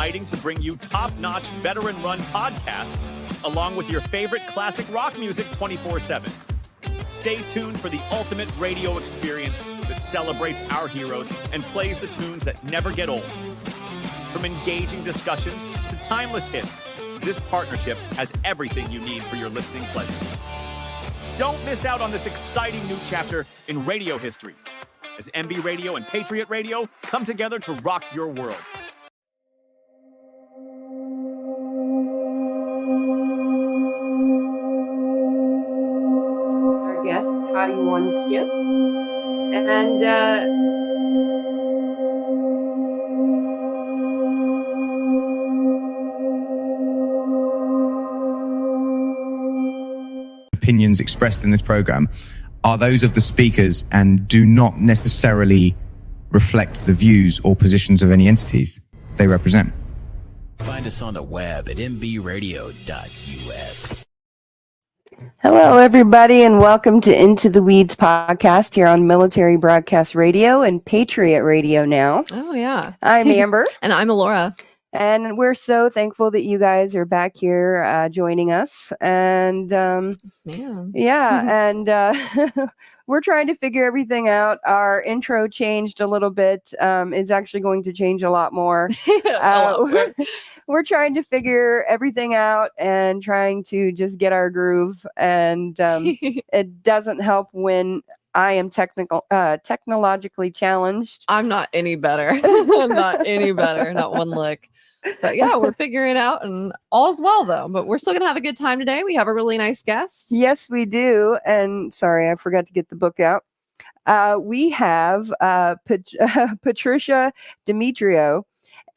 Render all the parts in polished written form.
uniting to bring you top-notch, veteran-run podcasts, along with your favorite classic rock music 24/7. Stay tuned for the ultimate radio experience that celebrates our heroes and plays the tunes that never get old. From engaging discussions to timeless hits, this partnership has everything you need for your listening pleasure. Don't miss out on this exciting new chapter in radio history, as MB Radio and Patriot Radio come together to rock your world. Our guest, Toddy One Skip, and opinions expressed in this program are those of the speakers and do not necessarily reflect the views or positions of any entities they represent. Find us on the web at mbradio.us. hello, everybody, and welcome to Into the Weeds podcast here on Military Broadcast Radio and Patriot Radio now. Oh, yeah. I'm Amber. And I'm Alora. And we're so thankful that you guys are back here joining us. And Yes, ma'am. yeah, and we're trying to figure everything out. Our intro changed a little bit. It's actually going to change a lot more. We're trying to figure everything out and trying to just get our groove. And it doesn't help when I am technologically challenged. I'm not any better. Not any better. Not one lick. But yeah, we're figuring it out, and all's well, though. But we're still going to have a good time today. We have a really nice guest. Yes, we do. And sorry, I forgot to get the book out. We have Patricia Demetrio,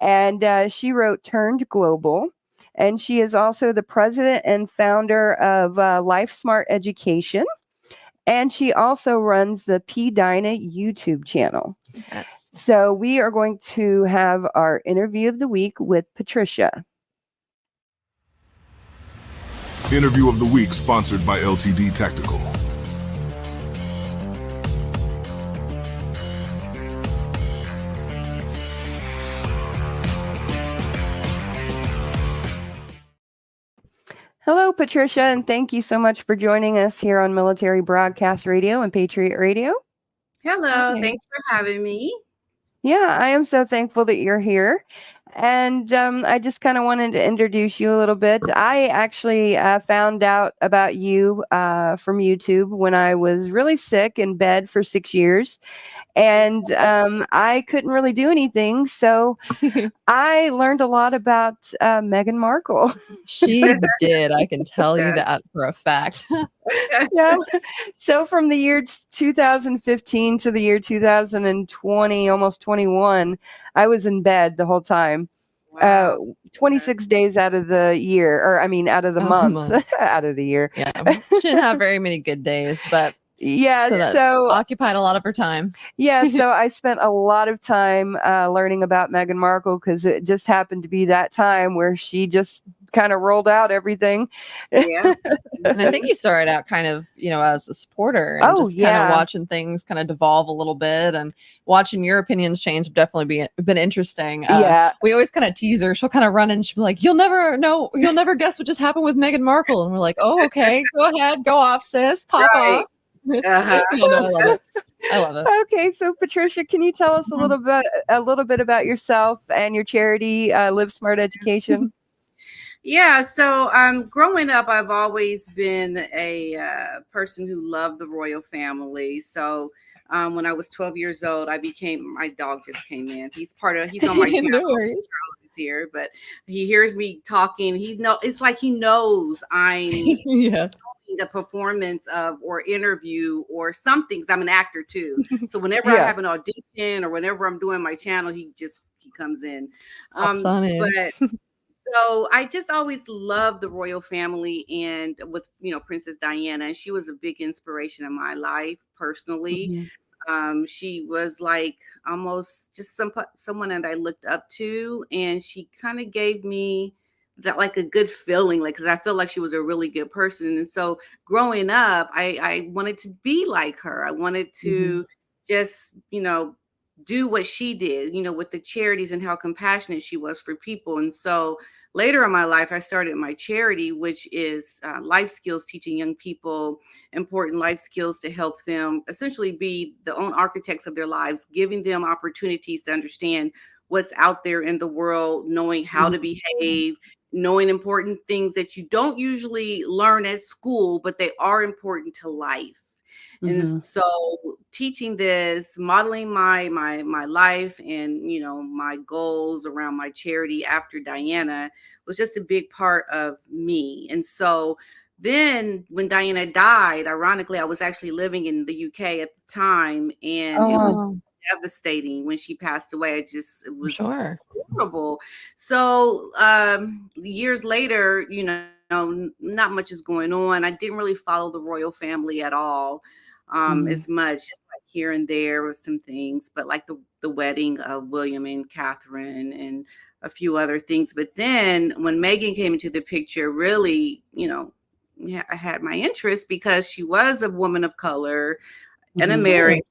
and she wrote Turned Global. And she is also the president and founder of Life Smart Education. And she also runs the PDina YouTube channel. Yes. So we are going to have our interview of the week with Patricia. Interview of the week sponsored by LTD Tactical. Hello, Patricia, and thank you so much for joining us here on Military Broadcast Radio and Patriot Radio. Hello, Okay. thanks for having me. Yeah, I am so thankful that you're here. And I just kind of wanted to introduce you a little bit. I actually found out about you from YouTube when I was really sick in bed for 6 years. And I couldn't really do anything. So I learned a lot about Meghan Markle. She did. I can tell you that for a fact. Yeah. So from the year 2015 to the year 2020, almost 21, I was in bed the whole time. Wow. 26 days out of the year, or I mean, out of the month, out of the year. Yeah. She didn't have very many good days, but Yeah. so that So occupied a lot of her time. yeah. So I spent a lot of time learning about Meghan Markle because it just happened to be that time where she just kind of rolled out everything. Yeah. And I think you started out kind of, as a supporter and just kind of watching things kind of devolve a little bit, and watching your opinions change have definitely been interesting. Yeah. We always kind of tease her. She'll kind of run and she'll be like, you'll never guess what just happened with Meghan Markle. And we're like, oh, okay, go ahead, go off, sis, pop Right. off. Uh-huh. I love it. Okay, so Patricia, can you tell us a little bit about yourself and your charity, Live Smart Education? Yeah, so growing up, I've always been a person who loved the royal family. So when I was 12 years old, my dog just came in. He's on my channel. No worries. He's here, but he hears me talking. It's like he knows I'm Yeah. a performance of or interview or something, 'cause I'm an actor too. So whenever I Yeah. have an audition or whenever I'm doing my channel, he comes in. Pops on in. But so I just always loved the royal family, and with Princess Diana, and she was a big inspiration in my life personally. She was like almost just someone that I looked up to, and she kind of gave me that like a good feeling, like, because I feel like she was a really good person. And so growing up, I wanted to be like her. I wanted to just do what she did, with the charities and how compassionate she was for people. And so later in my life, I started my charity, which is life skills, teaching young people important life skills to help them essentially be the own architects of their lives, giving them opportunities to understand what's out there in the world, knowing how to behave, knowing important things that you don't usually learn at school, but they are important to life. And so teaching this, modeling my life and, my goals around my charity after Diana was just a big part of me. And so then when Diana died, ironically, I was actually living in the UK at the time, and it was devastating when she passed away. It was horrible. So years later, not much is going on. I didn't really follow the royal family at all. As much, just like here and there with some things, but like the wedding of William and Catherine and a few other things. But then when Meghan came into the picture, really, I had my interest because she was a woman of color, an American.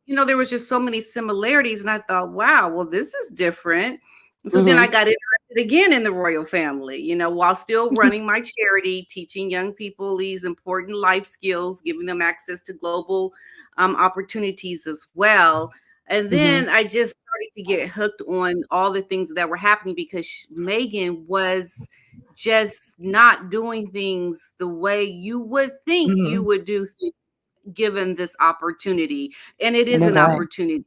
There was just so many similarities, and I thought, wow, well, this is different. So then I got interested again in the royal family, while still running my charity, teaching young people these important life skills, giving them access to global opportunities as well. And then I just started to get hooked on all the things that were happening because Meghan was just not doing things the way you would think you would do things given this opportunity. And it is an opportunity.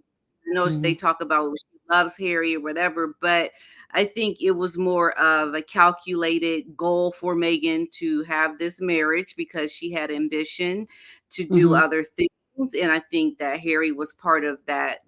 I know they talk about she loves Harry or whatever, but I think it was more of a calculated goal for Meghan to have this marriage because she had ambition to do other things. And I think that Harry was part of that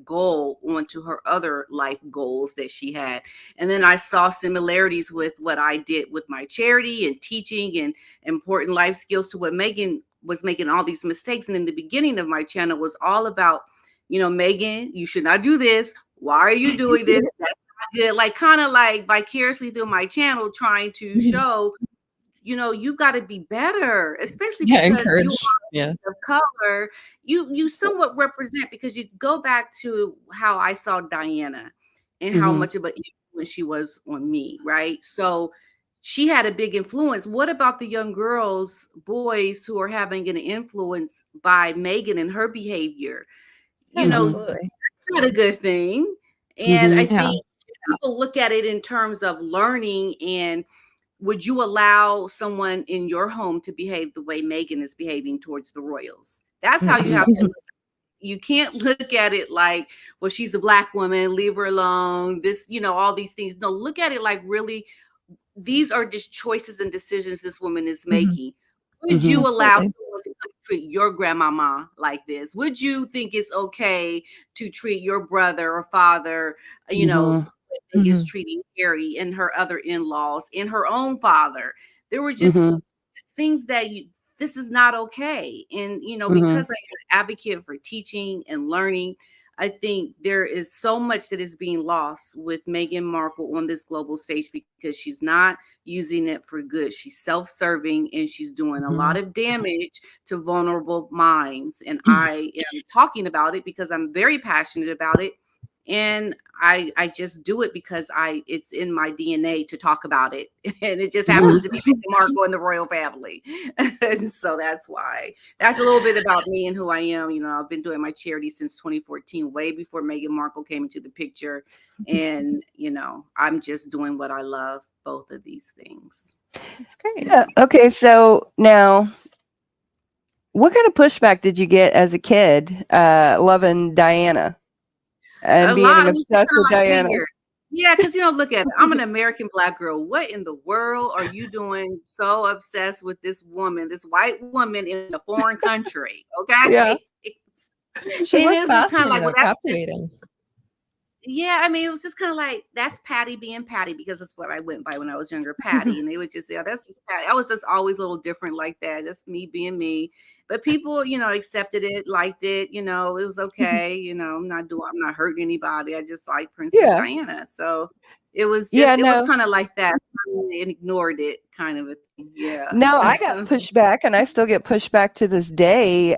goal onto her other life goals that she had. And then I saw similarities with what I did with my charity and teaching and important life skills to what Meghan was making all these mistakes. And in the beginning of my channel was all about, Meghan, you should not do this. Why are you doing this? That's not good. Like kind of like vicariously through my channel, trying to show, you've got to be better, especially because you are of color. You somewhat represent, because you go back to how I saw Diana and how much of an influence she was on me, right? So she had a big influence. What about the young girls, boys who are having an influence by Meghan and her behavior? Absolutely. That's not a good thing. And I think people look at it in terms of learning. And would you allow someone in your home to behave the way Meghan is behaving towards the royals? That's how you have to look. You can't look at it like, well, she's a Black woman, leave her alone. This, all these things. No, look at it like, really, these are just choices and decisions this woman is making. Would you allow someone to treat your grandmama like this? Would you think it's okay to treat your brother or father, is treating Harry and her other in-laws and her own father? There were just things that this is not okay. And, because I'm an advocate for teaching and learning, I think there is so much that is being lost with Meghan Markle on this global stage because she's not using it for good. She's self-serving and she's doing a lot of damage to vulnerable minds. And I am talking about it because I'm very passionate about it. And I just do it because it's in my DNA to talk about it. And it just happens to be Meghan Markle and the royal family. And so that's why. That's a little bit about me and who I am. I've been doing my charity since 2014, way before Meghan Markle came into the picture. And, I'm just doing what I love, both of these things. That's great. Okay, so now, what kind of pushback did you get as a kid loving Diana? And being obsessed with Diana. Yeah, because look at it. I'm an American Black girl. What in the world are you doing so obsessed with this woman, this white woman in a foreign country? Okay. Yeah. She was fascinating, like, captivating. Yeah, I mean, it was just kind of like, that's Patty being Patty, because that's what I went by when I was younger, Patty. And they would just say, oh, that's just Patty. I was just always a little different like that. Just me being me. But people, accepted it, liked it. It was okay. I'm not hurting anybody. I just like Princess Diana. So It was Yeah, just, it was no. kind of like that. I ignored it, kind of a thing. Yeah. No, I got pushed back, and I still get pushed back to this day,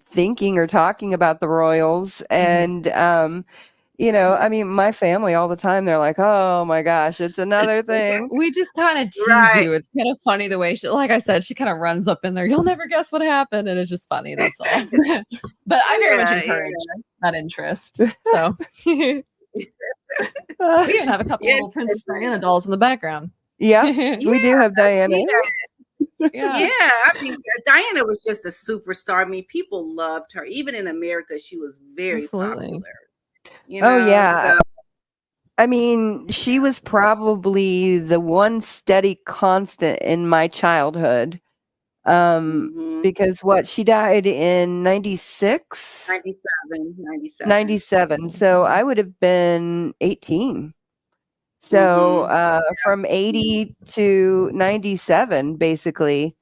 thinking or talking about the royals. And, you know, I mean, my family all the time, they're like, oh my gosh, it's another thing. We just kind of tease Right. you. It's kind of funny the way she, like I said, she kind of runs up in there. You'll never guess what happened. And it's just funny. That's all. But I very much encourage that interest. So we even have a couple little Princess Diana dolls in the background. Yeah, we do have Diana. Yeah, I mean, Diana was just a superstar. I mean, people loved her. Even in America, she was very popular. You know, oh yeah. So. I mean, she was probably the one steady constant in my childhood. Because she died in 96? 97. So I would have been 18. So from 80 to 97, basically.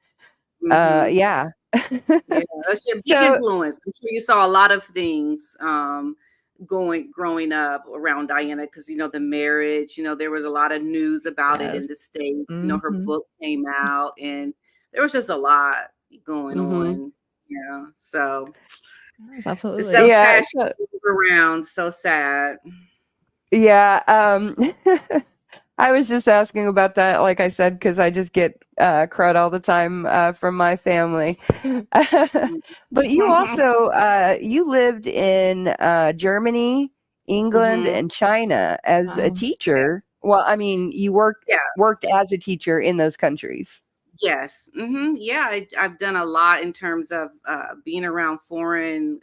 Yeah. Yeah, she had a big influence. I'm sure you saw a lot of things growing up around Diana, because you know, the marriage, you know, there was a lot of news about it in the States. You know, her book came out, and there was just a lot going on. Yeah, so absolutely, around, so sad. Yeah. I was just asking about that, like I said, because I just get crud all the time from my family. But you also you lived in Germany, England, and China as a teacher. Well, I mean, you worked as a teacher in those countries. Yes. Yeah, I've done a lot in terms of being around foreign,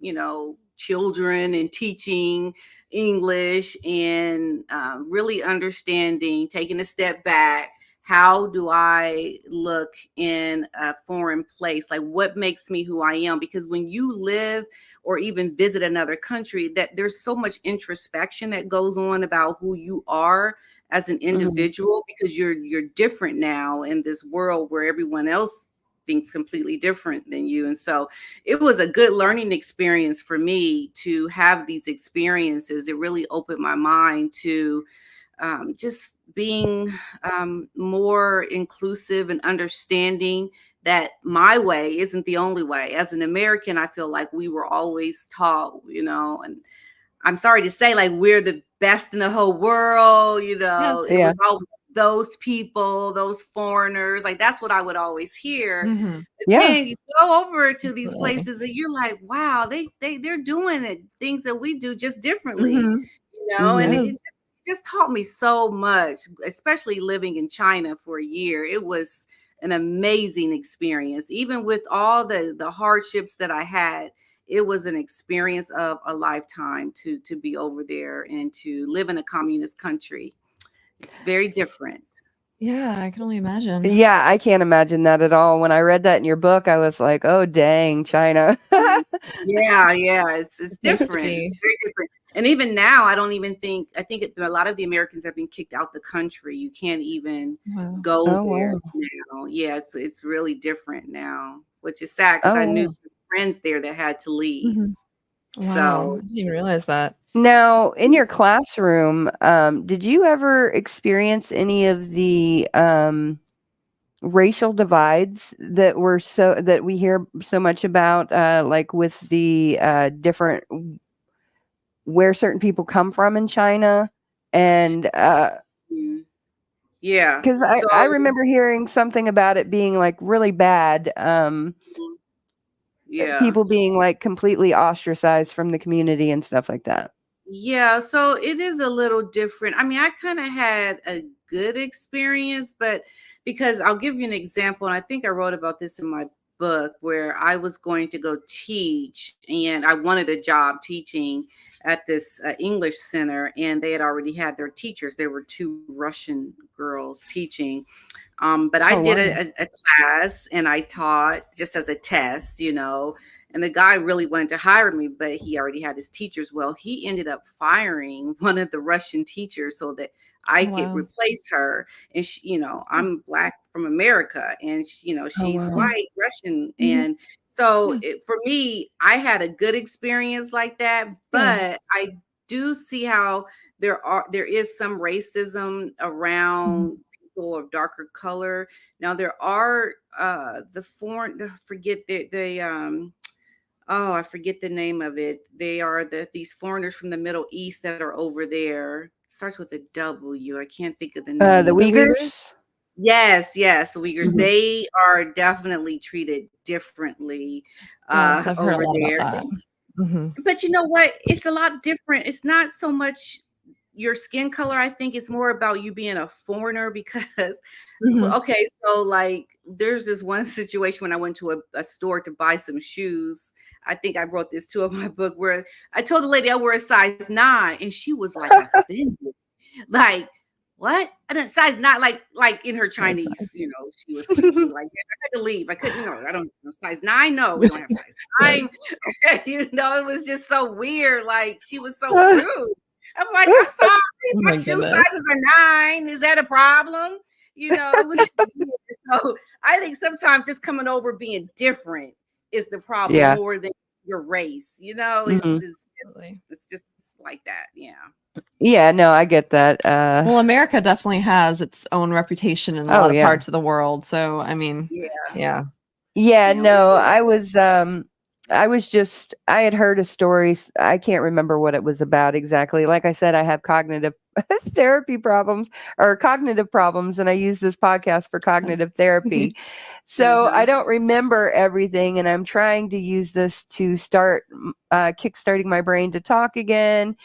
you know, children and teaching English, and really understanding, taking a step back. How do I look in a foreign place? Like, what makes me who I am? Because when you live or even visit another country, that there's so much introspection that goes on about who you are as an individual, because you're different now in this world where everyone else thinks completely different than you. And so it was a good learning experience for me to have these experiences. It really opened my mind to just being more inclusive and understanding that my way isn't the only way. As an American, I feel like we were always taught, you know, and I'm sorry to say, like, we're the best in the whole world, you know. It was always those people, those foreigners. Like, that's what I would always hear. Then you go over to these places and you're like, wow, they're doing it, things that we do just differently, you know. And it just taught me so much, especially living in China for a year. It was an amazing experience. Even with all the hardships that I had, it was an experience of a lifetime to be over there and to live in a communist country. It's very different. Yeah, I can only imagine. Yeah, I can't imagine that at all. When I read that in your book, I was like, oh, dang, China. Yeah, it's different. It's very different. And even now, I think a lot of the Americans have been kicked out the country. You can't even go there now. Yeah, it's really different now, which is sad, because I knew some friends there that had to leave. Wow, So I didn't even realize that. Now, in your classroom, did you ever experience any of the racial divides that we hear so much about, like with the different where certain people come from in China? And yeah, because I remember hearing something about it being like really bad. People being like completely ostracized from the community and stuff like that. Yeah, so it is a little different. I mean, I kind of had a good experience, but because I'll give you an example, and I think I wrote about this in my book, where I was going to go teach, and I wanted a job teaching at this English center, and they had already had their teachers. There were 2 Russian girls teaching. But I did a class, and I taught just as a test, you know, and the guy really wanted to hire me, but he already had his teachers. Well, he ended up firing one of the Russian teachers so that I could replace her. And she, you know, I'm Black from America, and she, you know, she's white Russian. And so for me, I had a good experience like that, but I do see how there is some racism around people of darker color. Now there are the foreign, forget the oh, I forget the name of it. They are these foreigners from the Middle East that are over there. It starts with a W. I can't think of the name. The Uyghurs? Yes, the Uyghurs. Mhm. They are definitely treated differently Yes, I've heard a over lot there. about that. But you know what? It's a lot different. It's not so much your skin color. I think it's more about you being a foreigner because okay, so like there's this one situation when I went to a store to buy some shoes. I think I wrote this too in my book where I told the lady I wear a size 9 and she was like offended. Like, what? I didn't size 9, like in her Chinese, you know, she was speaking like that. I had to leave. I couldn't, I don't know, size 9. No, we don't have size 9. You know, it was just so weird. Like she was so rude. I'm like, I'm sorry, my shoe sizes are 9. Is that a problem? You know, it was so I think sometimes just coming over being different is the problem more than your race. You know, it's just like that. Yeah. Yeah, no, I get that. Well, America definitely has its own reputation in a lot of parts of the world. So, I mean, yeah. No, I had heard a story. I can't remember what it was about exactly. Like I said, I have cognitive therapy problems or cognitive problems, and I use this podcast for cognitive therapy. So I don't remember everything, and I'm trying to use this to start kickstarting my brain to talk again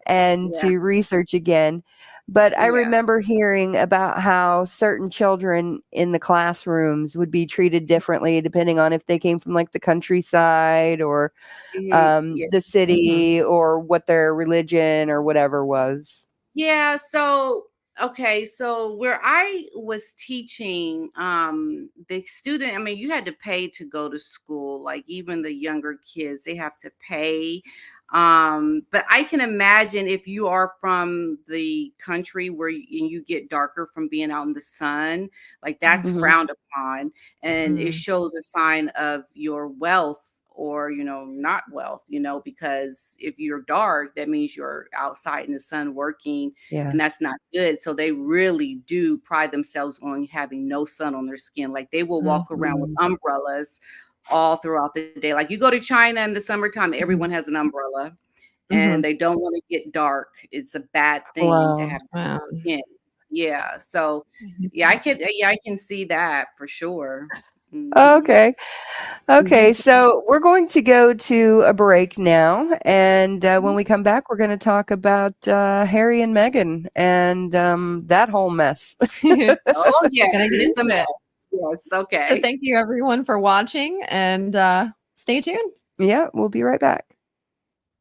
and to research again. But I remember hearing about how certain children in the classrooms would be treated differently depending on if they came from like the countryside or the city or what their religion or whatever was. Yeah. So, okay. So where I was teaching, the student, I mean, you had to pay to go to school. Like even the younger kids, they have to pay. But I can imagine if you are from the country where you get darker from being out in the sun, like that's frowned upon, and it shows a sign of your wealth or, you know, not wealth, you know, because if you're dark, that means you're outside in the sun working, and that's not good. So they really do pride themselves on having no sun on their skin. Like they will walk around with umbrellas all throughout the day. Like you go to China in the summertime, everyone has an umbrella and they don't want to get dark. It's a bad thing to have skin. Yeah. So I can see that for sure. Okay. So we're going to go to a break now. And when we come back, we're going to talk about Harry and Meghan and that whole mess. Oh, yeah. It's a mess. Yes. Okay. So thank you, everyone, for watching, and stay tuned. Yeah, we'll be right back.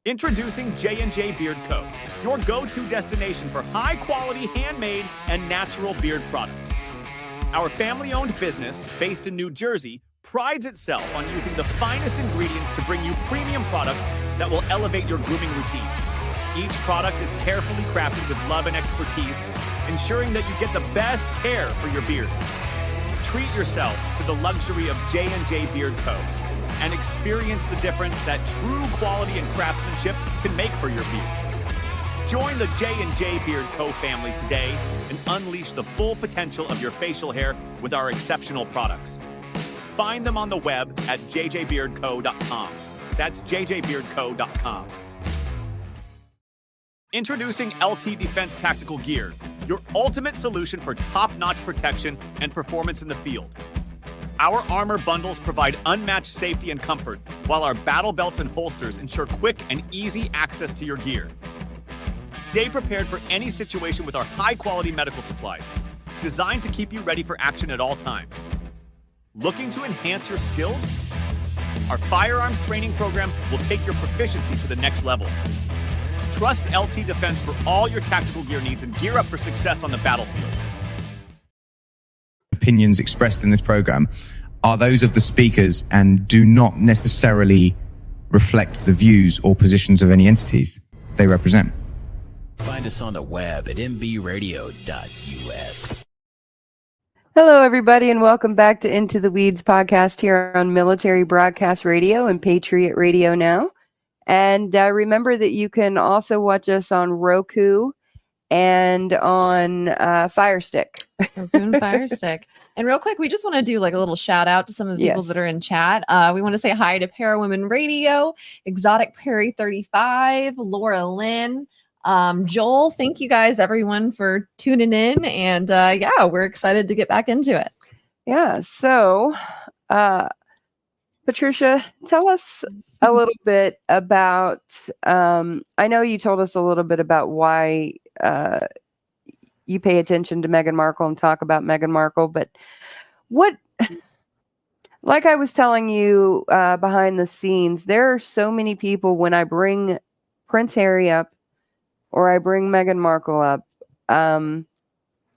Introducing J&J Beard Co., your go-to destination for high-quality handmade and natural beard products. Our family-owned business, based in New Jersey, prides itself on using the finest ingredients to bring you premium products that will elevate your grooming routine. Each product is carefully crafted with love and expertise, ensuring that you get the best care for your beard. Treat yourself to the luxury of J&J Beard Co. and experience the difference that true quality and craftsmanship can make for your beard. Join the J&J Beard Co. family today and unleash the full potential of your facial hair with our exceptional products. Find them on the web at jjbeardco.com. That's jjbeardco.com. Introducing LT Defense Tactical Gear, your ultimate solution for top-notch protection and performance in the field. Our armor bundles provide unmatched safety and comfort, while our battle belts and holsters ensure quick and easy access to your gear. Stay prepared for any situation with our high-quality medical supplies, designed to keep you ready for action at all times. Looking to enhance your skills? Our firearms training programs will take your proficiency to the next level. Trust LT Defense for all your tactical gear needs and gear up for success on the battlefield. Opinions expressed in this program are those of the speakers and do not necessarily reflect the views or positions of any entities they represent. Find us on the web at mbradio.us. Hello, everybody, and welcome back to Into the Weeds podcast here on Military Broadcast Radio and Patriot Radio Now. And remember that you can also watch us on Roku and on Fire Stick. Roku and Fire Stick. And real quick, we just want to do like a little shout out to some of the people that are in chat. We want to say hi to Para Women Radio, Exotic Perry 35, Laura Lynn, Joel. Thank you guys, everyone, for tuning in. And yeah, we're excited to get back into it. Yeah. So, Patricia, tell us a little bit about, I know you told us a little bit about why you pay attention to Meghan Markle and talk about Meghan Markle, but what, like I was telling you behind the scenes, there are so many people when I bring Prince Harry up or I bring Meghan Markle up, and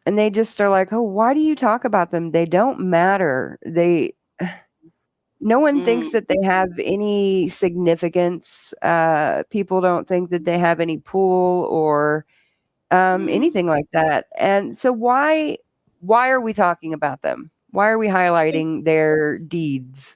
they just are like, oh, why do you talk about them? They don't matter. No one thinks that they have any significance. People don't think that they have any pull or anything like that. And so why are we talking about them? Why are we highlighting their deeds?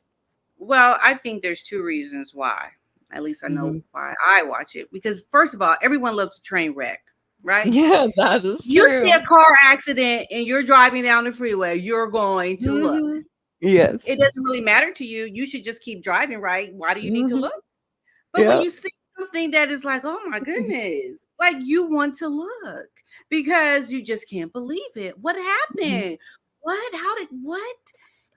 Well, I think there's two reasons why. At least I know why I watch it. Because first of all, everyone loves a train wreck, right? Yeah, that is true. You see a car accident and you're driving down the freeway, you're going to look. Yes. It doesn't really matter to you. You should just keep driving, right? Why do you need to look? But when you see something that is like, oh my goodness, like you want to look because you just can't believe it. What happened? What? How did what?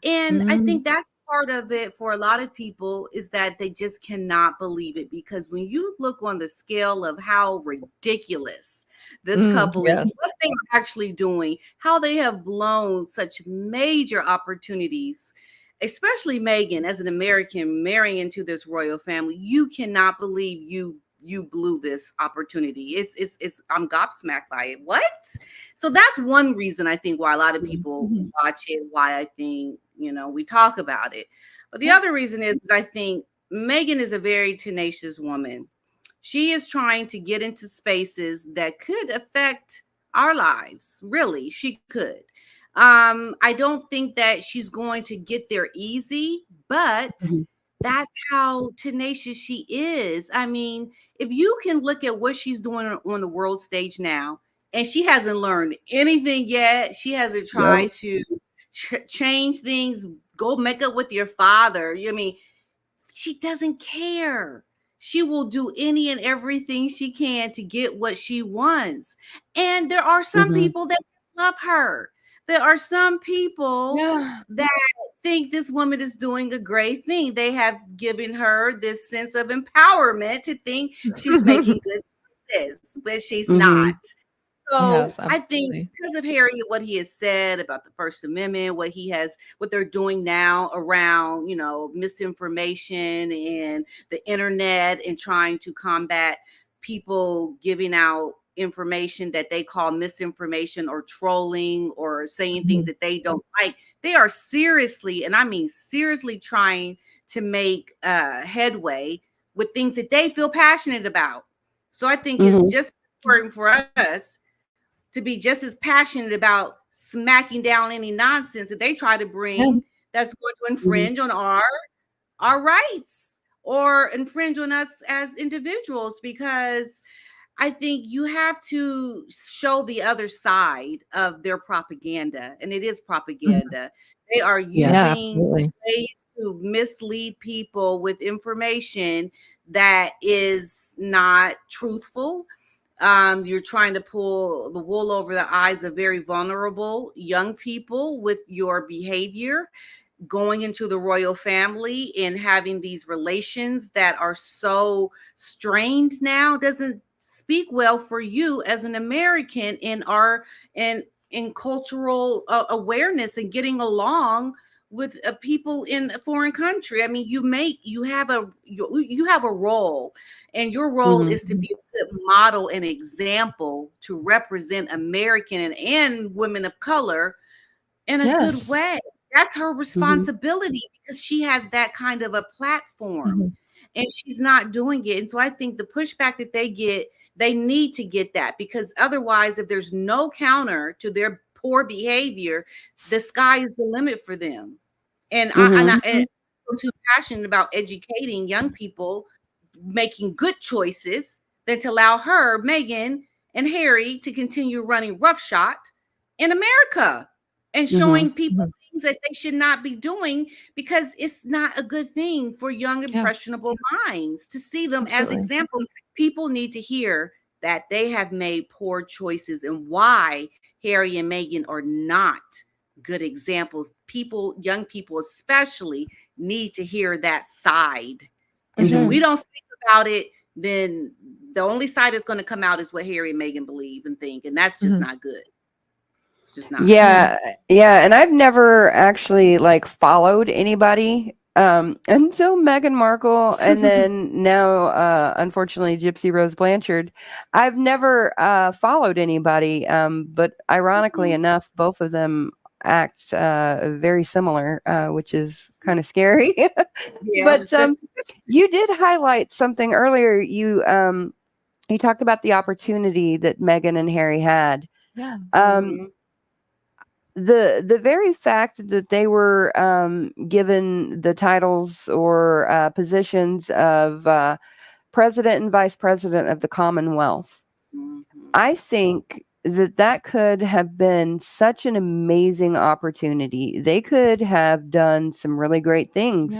And I think that's part of it for a lot of people is that they just cannot believe it because when you look on the scale of how ridiculous this couple is, what they are actually doing, how they have blown such major opportunities, especially Meghan as an American marrying into this royal family, you cannot believe you blew this opportunity. It's I'm gobsmacked by it. What? So that's one reason I think why a lot of people watch it, why I think, we talk about it. But the other reason is I think Meghan is a very tenacious woman. She is trying to get into spaces that could affect our lives. Really, she could. I don't think that she's going to get there easy, but that's how tenacious she is. I mean, if you can look at what she's doing on the world stage now, and she hasn't learned anything yet, she hasn't tried to change things, go make up with your father. I mean, she doesn't care. She will do any and everything she can to get what she wants. And there are some people that love her. There are some people that think this woman is doing a great thing. They have given her this sense of empowerment to think she's making good choices, but she's not. So I think because of Harry, what he has said about the First Amendment, what they're doing now around, misinformation and the internet and trying to combat people giving out information that they call misinformation or trolling or saying things that they don't like. They are seriously, and I mean seriously, trying to make headway with things that they feel passionate about. So I think it's just important for us to be just as passionate about smacking down any nonsense that they try to bring that's going to infringe on our rights or infringe on us as individuals, because I think you have to show the other side of their propaganda, and it is propaganda. They are using ways to mislead people with information that is not truthful. You're trying to pull the wool over the eyes of very vulnerable young people with your behavior, going into the royal family and having these relations that are so strained now doesn't speak well for you as an American in cultural awareness and getting along with people in a foreign country. I mean, you have a role, and your role is to be a good model and example to represent American and women of color in a good way. That's her responsibility because she has that kind of a platform and she's not doing it. And so I think the pushback that they get, they need to get that, because otherwise, if there's no counter to their poor behavior, the sky is the limit for them. And I'm too passionate about educating young people making good choices than to allow her, Meghan and Harry, to continue running roughshod in America and showing people things that they should not be doing, because it's not a good thing for young, impressionable minds to see them as examples. People need to hear that they have made poor choices and why Harry and Meghan are not good examples. People, young people especially, need to hear that side. And if we don't speak about it, then the only side that's going to come out is what Harry and Meghan believe and think, and that's just not good. It's just not. Yeah, and I've never actually like followed anybody until Meghan Markle, and then now, unfortunately, Gypsy Rose Blanchard. I've never followed anybody, but ironically enough, both of them act very similar, which is kind of scary. But you did highlight something earlier. You talked about the opportunity that Meghan and Harry had. Yeah. The very fact that they were given the titles or positions of president and vice president of the Commonwealth, I think that could have been such an amazing opportunity. They could have done some really great things.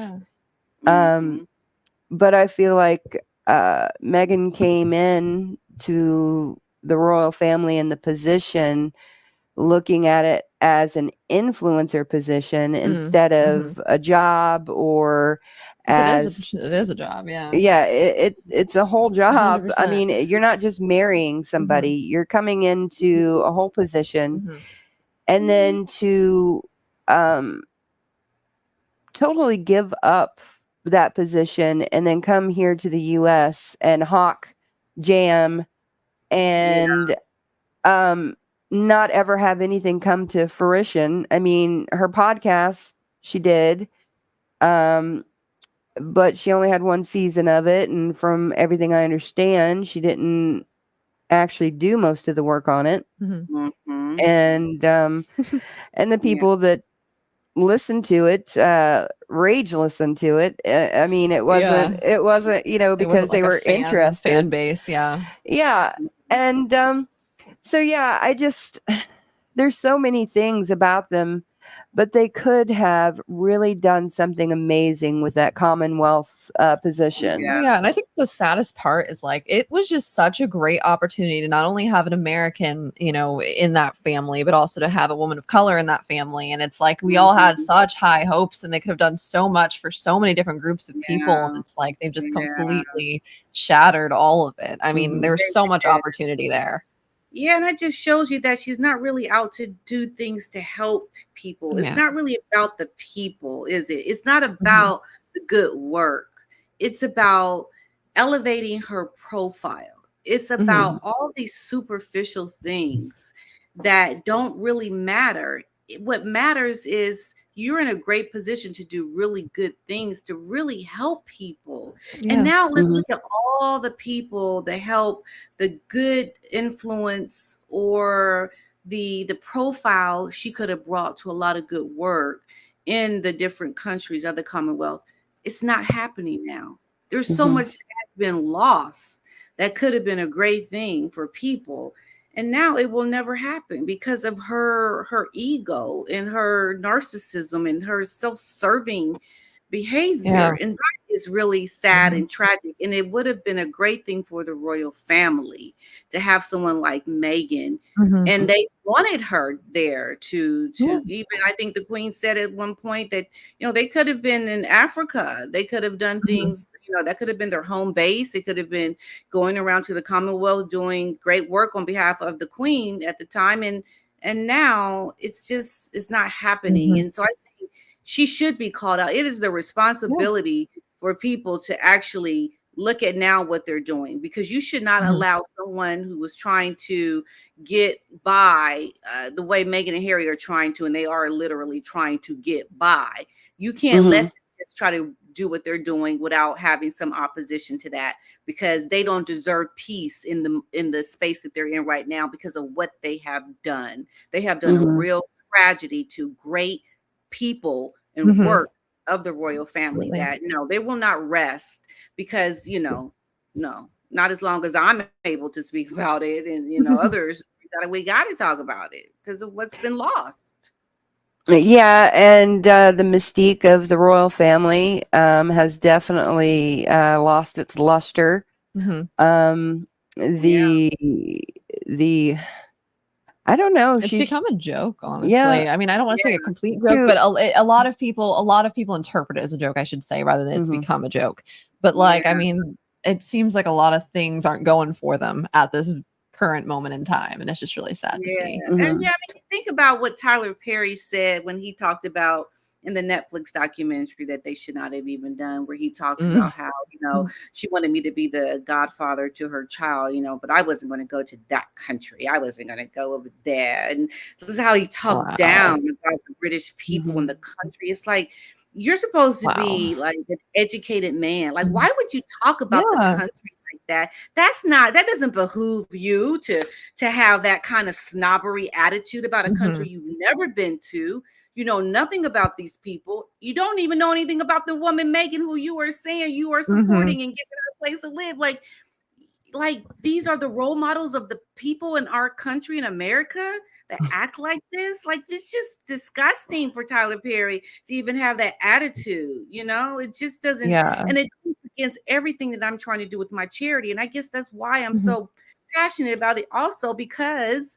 But I feel like Meghan came in to the royal family in the position looking at it as an influencer position instead of a job, or as it is a job. It's a whole job. 100%. I mean, you're not just marrying somebody, you're coming into a whole position, and then to totally give up that position and then come here to the US and hawk jam and not ever have anything come to fruition. I mean, her podcast, she did, but she only had one season of it. And from everything I understand, she didn't actually do most of the work on it. And the people that listened to it, rage listened to it. I mean, it wasn't, because they were interested. Fan base. Yeah. And, so I just, there's so many things about them, but they could have really done something amazing with that Commonwealth position. Yeah, and I think the saddest part is like it was just such a great opportunity to not only have an American, in that family, but also to have a woman of color in that family. And it's like we all had such high hopes, and they could have done so much for so many different groups of people. And it's like they've just completely shattered all of it. I mean, there's so much opportunity there. Yeah, and that just shows you that she's not really out to do things to help people. It's not really about the people, is it? It's not about the good work. It's about elevating her profile. It's about all these superficial things that don't really matter. What matters is you're in a great position to do really good things, to really help people. And now let's look at all the people that help, the good influence or the profile she could have brought to a lot of good work in the different countries of the Commonwealth. It's not happening now. There's so much has been lost that could have been a great thing for people. And now it will never happen because of her ego and her narcissism and her self-serving behavior. And that is really sad and tragic. And it would have been a great thing for the royal family to have someone like Meghan. And they wanted her there to even, I think the Queen said at one point that, they could have been in Africa. They could have done things, that could have been their home base. It could have been going around to the Commonwealth doing great work on behalf of the Queen at the time. And now it's not happening. And so I think she should be called out. It is the responsibility for people to actually look at now what they're doing, because you should not allow someone who was trying to get by the way Meghan and Harry are trying to, and they are literally trying to get by. You can't let them just try to do what they're doing without having some opposition to that, because they don't deserve peace in the space that they're in right now because of what they have done. They have done a real tragedy to great people and work of the royal family Absolutely. that no, they will not rest because, no, not as long as I'm able to speak about it, and others, we got to talk about it because of what's been lost. Yeah, and the mystique of the royal family has definitely lost its luster. Mhm. The I don't know. It's become a joke, honestly. Yeah. I mean, I don't want to say a Yeah. complete joke, but a lot of people interpret it as a joke, I should say, rather than it's Mhm. become a joke. But like, I Yeah. mean, it seems like a lot of things aren't going for them at this current moment in time, and it's just really sad to see. And Mhm. yeah, I mean, think about what Tyler Perry said when he talked about in the Netflix documentary that they should not have even done, where he talks Mm. about how, she wanted me to be the godfather to her child, but I wasn't going to go to that country. I wasn't going to go over there. And this is how he talked Wow. down about the British people in the country. It's like, you're supposed to be Wow. like an educated man. Like, Mhm. why would you talk about the Yeah. country like that? That doesn't behoove you to have that kind of snobbery attitude about a country Mhm. you've never been to. You know nothing about these people. You don't even know anything about the woman Meghan, who you were saying you are Mhm. supporting and giving her a place to live. Like these are the role models of the people in our country in America that act like this. Like, it's just disgusting for Tyler Perry to even have that attitude. It just doesn't, Yeah. and it goes against everything that I'm trying to do with my charity. And I guess that's why I'm Mhm. so passionate about it also, because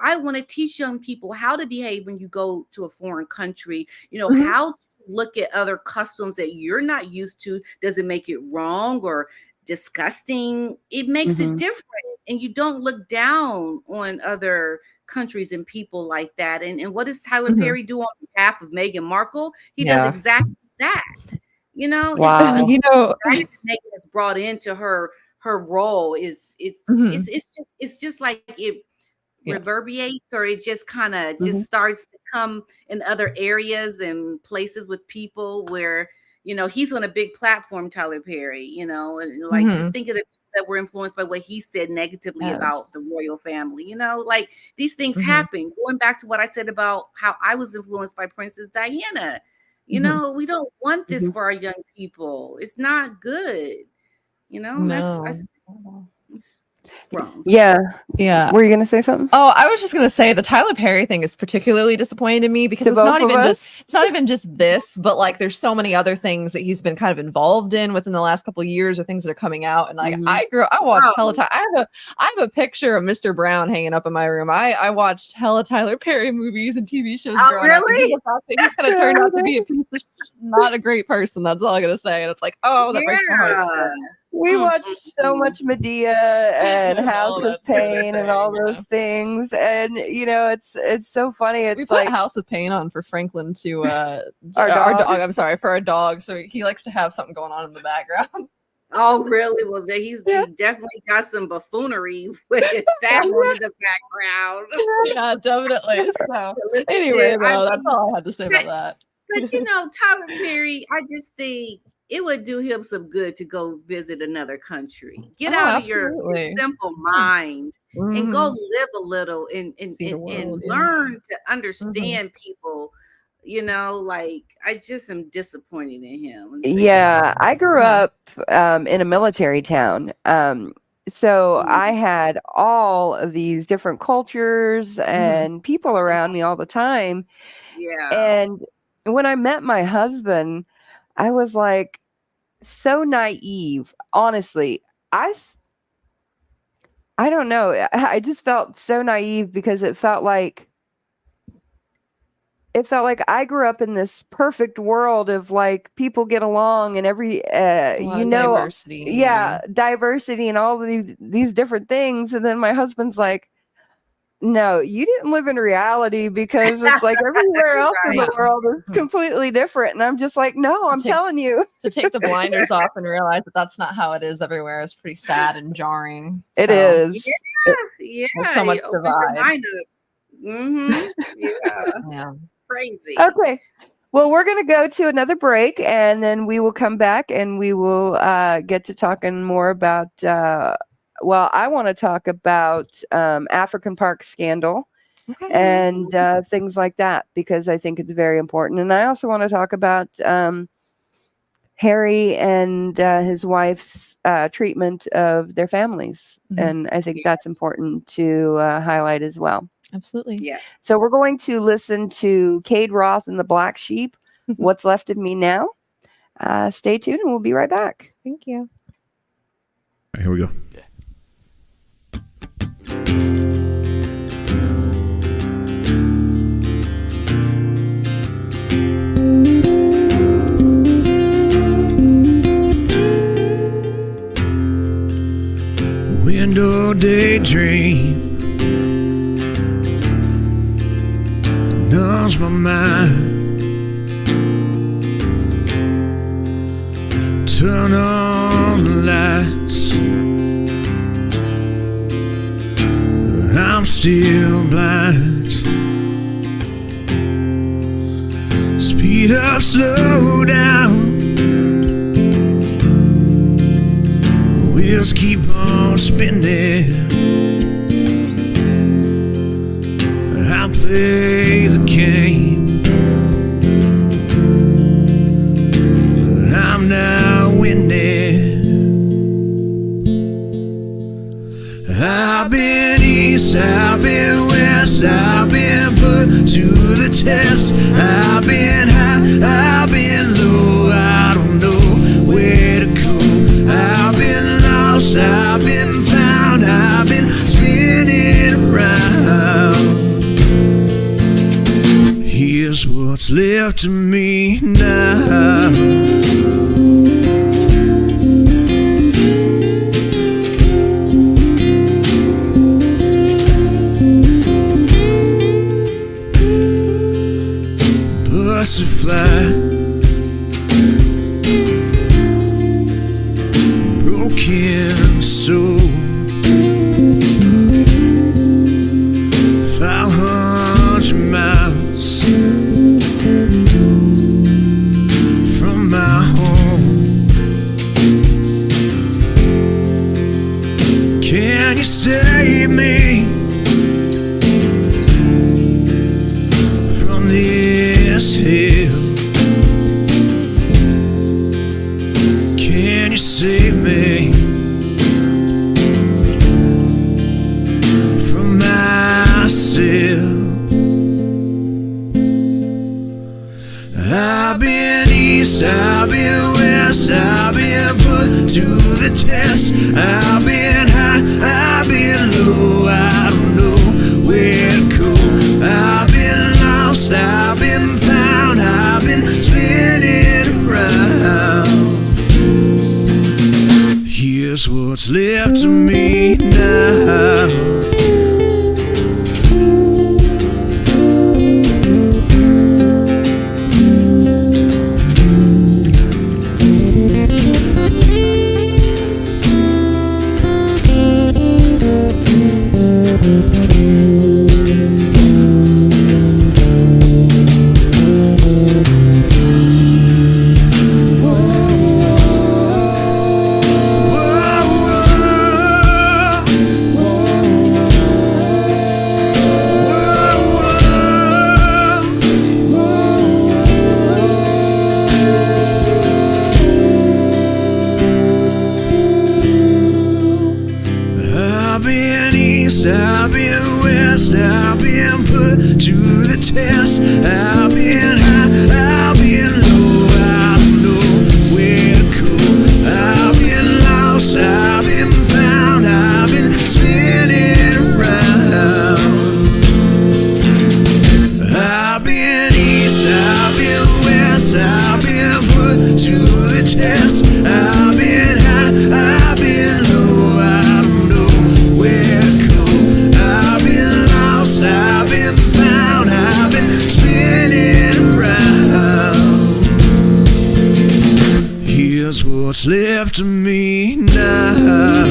I want to teach young people how to behave when you go to a foreign country, Mhm. how to look at other customs that you're not used to. Does it make it wrong or disgusting? It makes it Mhm. different, and you don't look down on other countries and people like that. And what does Tyler Mhm. Perry do on behalf of Meghan Markle? He does Yeah. exactly that. It's just Wow. You know. that Meghan has brought into her role is Mhm. it's just like it Yeah. reverberates, or it just kind of just Mhm. starts to come in other areas and places with people where he's on a big platform, Tyler Perry, and like just Mhm. think of the people that were influenced by what he said negatively Yes. about the royal family. Like these things Mhm. happen. Going back to what I said about how I was influenced by Princess Diana, Mhm. we don't want this Mhm. for our young people. It's not good. No. It's wrong. Yeah. Yeah. Were you gonna say something Oh, I was just gonna say the Tyler Perry thing is particularly disappointing to me because to both of us? it's not even just this, but like there's so many other things that he's been kind of involved in within the last couple of years, or things that are coming out. And like Mhm. I watched hella Oh, I have a picture of Mr. Brown hanging up in my room. I watched hella Tyler Perry movies and TV shows oh growing up. And really? people thought that he kind of turned out to be a piece of not a great person. That's all I'm gonna say. And it's like, oh, that breaks my heart. Yeah. We Mm, watched mm, so mm. much Medea and And all House of that sort of Pain and thing, all those yeah. things, and it's so funny. We It's put like House of Pain on for Franklin to our our dog. dog. I'm sorry, for our dog. So he likes to have something going on in the background. Oh, really? Well, Yeah. he definitely got some buffoonery with that one in the background. Yeah, definitely. So To listen anyway, to. I though, that's mean, all I had to say about that. but Tyler Perry, I just think it would do him some good to go visit another country. Get Oh, out of your absolutely. simple mind and go Mhm. live a little and See the world, yeah. learn to Mhm. understand people. Like I just am disappointed in him. And say Yeah, I grew Yeah. up in a military town. So that. I had all of these different cultures and people around me all the time. Yeah. And when I met my husband, I was like so naive. Honestly, I don't know. I just felt so naive because it felt like I grew up in this perfect world of like people get along and every A lot of diversity. yeah, diversity and all of these different things. And then my husband's like, no, you didn't live in reality because it's like everywhere else in the Right. world is Mhm. completely different. And I'm just like, no, I'm telling you. To take the blinders off and realize that that's not how it is everywhere is pretty sad and jarring. It So, is. Yeah. there's so much You open your divide. mind up. Mm-hmm. Yeah. Yeah. Crazy. Okay. Well, we're going to go to another break and then we will come back and we will get to talking more about, I want to talk about African Park scandal. and things like that, because I think it's very important. And I also want to talk about Harry and his wife's treatment of their families. And I think that's important to highlight as well. Absolutely. Yeah. So we're going to listen to Cade Roth and the Black Sheep, What's Left of Me Now. Stay tuned and we'll be right back. Thank you. All right, here we go. Window daydream numbs my mind. Turn on the lights, I'm still blind. Speed up, slow down, wheels keep on spinning. I play the game, but I'm not winning. I've been east, I've been west, I've been put to the test. I've been high, I've been low, I don't know where to go. I've been lost, I've been found, I've been spinning around. Here's what's left of me now. Butterfly, broken soul, 500 miles from my home. Can you save me from this hill? Can you save me from myself? I've been east, I've been west, I've been put to the test. I've been high, I've been low, I don't know where to go. I've been lost, I've been found, I've been spinning around. Here's what's left of me now. I've been east, I've been west, I've been put to the test. I've been high, I've been low, I don't know where to go. I've been lost, I've been found, I've been spinning around. I've been east, I've been west, I've been put to the test. I've been high, I've been low, I don't know where to go. I've been lost, I've been found, I've been spinning around. Here's what's left of me now.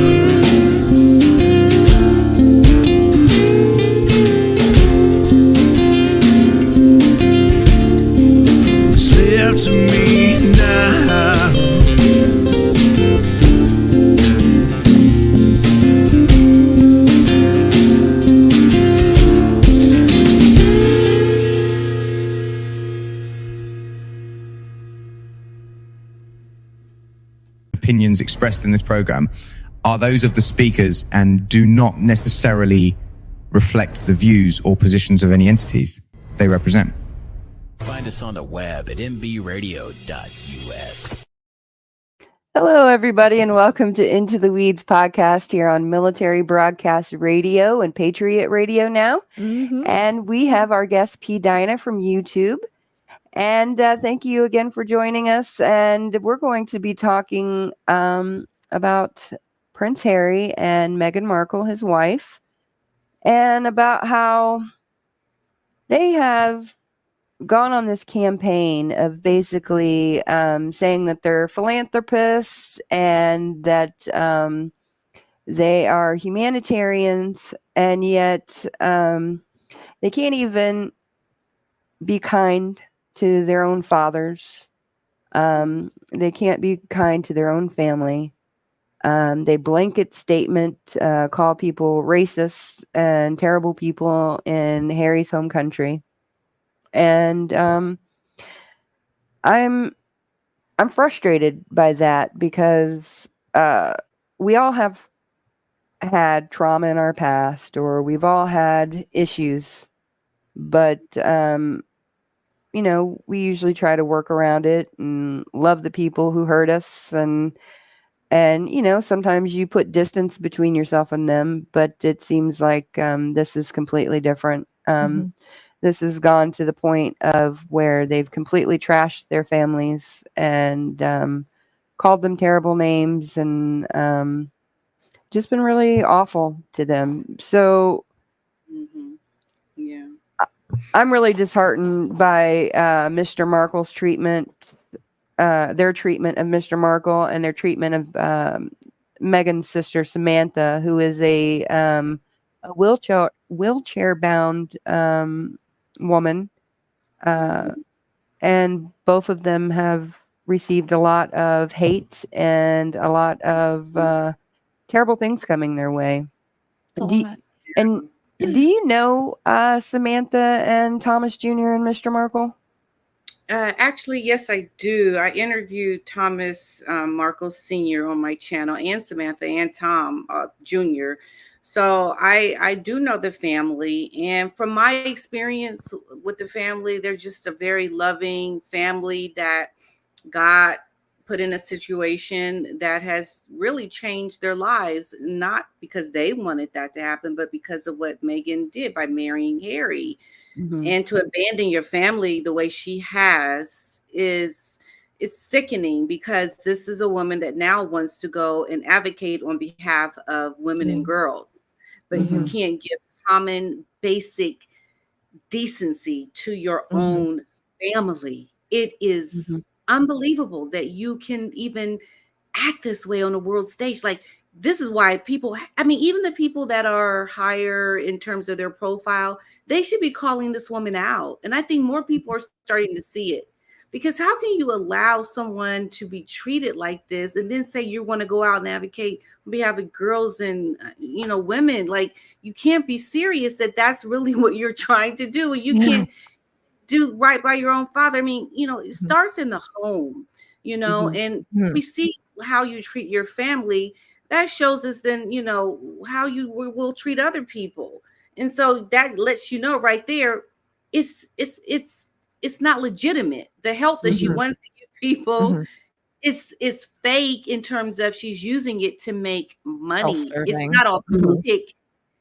What's left of me now. opinions expressed in this program are those of the speakers and do not necessarily reflect the views or positions of any entities they represent. Find us on the web at mbradio.us. Hello, everybody, and welcome to Into the Weeds podcast here on Military Broadcast Radio and Patriot Radio now. And we have our guest, PDina from YouTube. And thank you again for joining us. And we're going to be talking about Prince Harry and Meghan Markle, his wife, and about how they have gone on this campaign of basically saying that they're philanthropists and that they are humanitarians, and yet they can't even be kind to their own fathers. They can't be kind to their own family. They blanket statement call people racists and terrible people in Harry's home country. And I'm frustrated by that because we all have had trauma in our past, or we've all had issues, but you know, we usually try to work around it and love the people who hurt us, and you know, sometimes you put distance between yourself and them, but it seems like this is completely different. This has gone to the point of where they've completely trashed their families and called them terrible names, and just been really awful to them. So yeah, I'm really disheartened by Mr. Markle's treatment, their treatment of Mr. Markle, and their treatment of Meghan's sister Samantha, who is a wheelchair bound woman, and both of them have received a lot of hate and a lot of terrible things coming their way. And do you know Samantha and Thomas Jr. and Mr. Markle? Actually, yes, I do. I interviewed Thomas Markle Sr. on my channel, and Samantha and Tom Jr. So I do know the family. And from my experience with the family, they're just a very loving family that got put in a situation that has really changed their lives, not because they wanted that to happen, but because of what Meghan did by marrying Harry. And to abandon your family the way she has it's sickening, because this is a woman that now wants to go and advocate on behalf of women and girls, but you can't give common basic decency to your own family. It is unbelievable that you can even act this way on a world stage. Like, this is why people, I mean, even the people that are higher in terms of their profile, they should be calling this woman out. And I think more people are starting to see it, because how can you allow someone to be treated like this and then say you want to go out and advocate on behalf of girls and, you know, women? Like, you can't be serious that that's really what you're trying to do. And you can't do right by your own father. I mean, you know, it starts in the home, you know, and we see how you treat your family. That shows us then, you know, how you will treat other people. And so that lets you know right there, it's not legitimate. The help that she wants to give people, it's fake in terms of she's using it to make money. It's not authentic,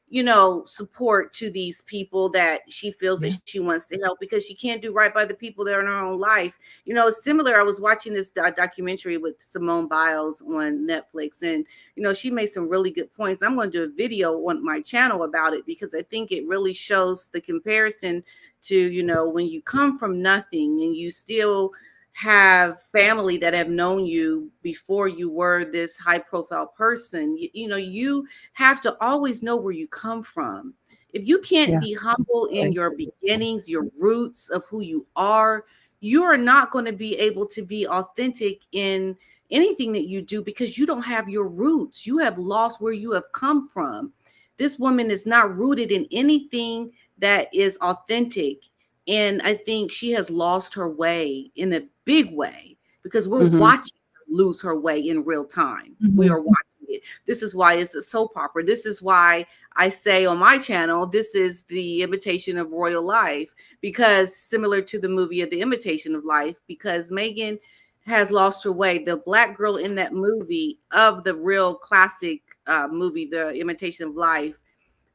you know, support to these people that she feels that she wants to help, because she can't do right by the people that are in her own life. You know, it's similar. I was watching this documentary with Simone Biles on Netflix, and, you know, she made some really good points. I'm going to do a video on my channel about it, because I think it really shows the comparison to, you know, when you come from nothing and you still have family that have known you before you were this high profile person. You know, you have to always know where you come from. If you can't be humble in your beginnings, your roots of who you are not going to be able to be authentic in anything that you do, because you don't have your roots. You have lost where you have come from. This woman is not rooted in anything that is authentic. And I think she has lost her way in a big way, because we're watching her lose her way in real time. Mhm. We are watching it. This is why it's a soap opera. This is why I say on my channel, this is the imitation of royal life, because similar to the movie of The Imitation of Life, because Meghan has lost her way. The black girl in that movie of the real classic movie, The Imitation of Life,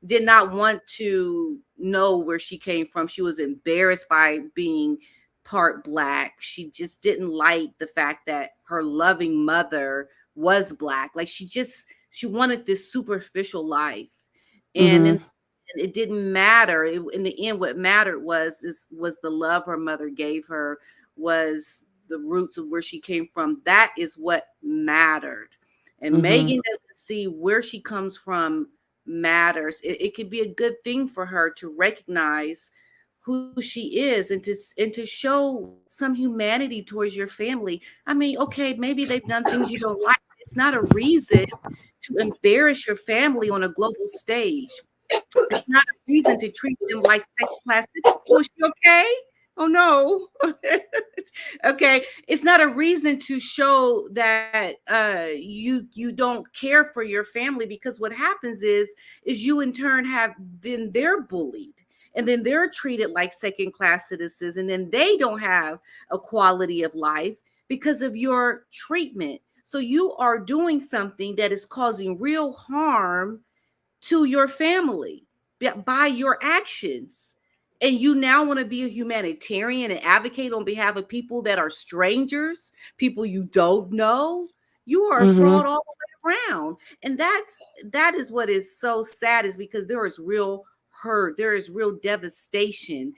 did not want to know where she came from. She was embarrassed by being part black. She just didn't like the fact that her loving mother was black. Like she wanted this superficial life. And Mhm. it didn't matter. In the end, what mattered was the love her mother gave her, was the roots of where she came from. That is what mattered. And Mhm. Meghan doesn't see where she comes from matters. It could be a good thing for her to recognize who she is and to show some humanity towards your family. I mean, okay, maybe they've done things you don't like. It's not a reason to embarrass your family on a global stage. It's not a reason to treat them like second class citizens. Oh, is she okay? Oh no. Okay. It's not a reason to show that you don't care for your family, because what happens is you in turn then they're bullied, and then they're treated like second class citizens, and then they don't have a quality of life because of your treatment. So you are doing something that is causing real harm to your family by your actions. And you now want to be a humanitarian and advocate on behalf of people that are strangers, people you don't know. You are a Mhm. fraud all the way around. And that is what is so sad, is because there is real hurt, there is real devastation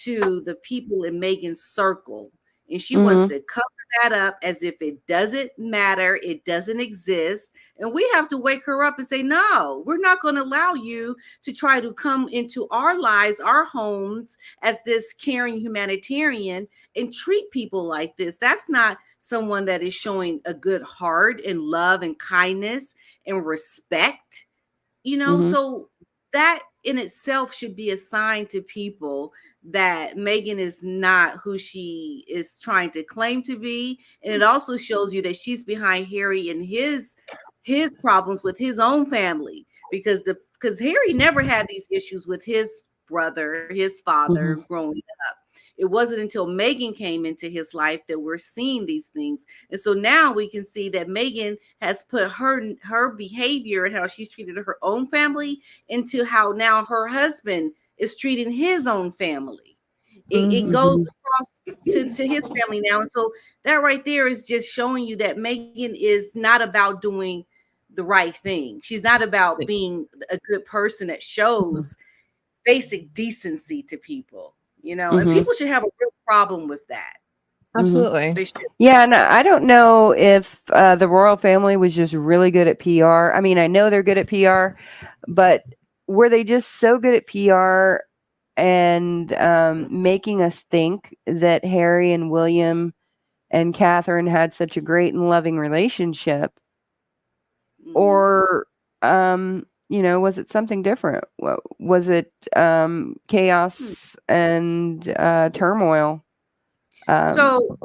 to the people in Meghan's circle. And she wants Mhm. to cover that up as if it doesn't matter, it doesn't exist. And we have to wake her up and say, no, we're not going to allow you to try to come into our lives, our homes, as this caring humanitarian and treat people like this. That's not someone that is showing a good heart and love and kindness and respect, Mhm. so that in itself should be a sign to people that Meghan is not who she is trying to claim to be. And it also shows you that she's behind Harry and his problems with his own family, because Harry never had these issues with his brother, his father Mhm. growing up. It wasn't until Meghan came into his life that we're seeing these things. And so now we can see that Meghan has put her behavior and how she's treated her own family into how now her husband is treating his own family. It goes Mhm. across to his family now. And so that right there is just showing you that Meghan is not about doing the right thing. She's not about being a good person that shows basic decency to people, and Mhm. people should have a real problem with that. Mhm. Absolutely. They should. Yeah, and I don't know if the royal family was just really good at PR. I mean, I know they're good at PR, but were they just so good at PR and making us think that Harry and William and Catherine had such a great and loving relationship? Mhm. Or, was it something different? Was it chaos and turmoil? Um, So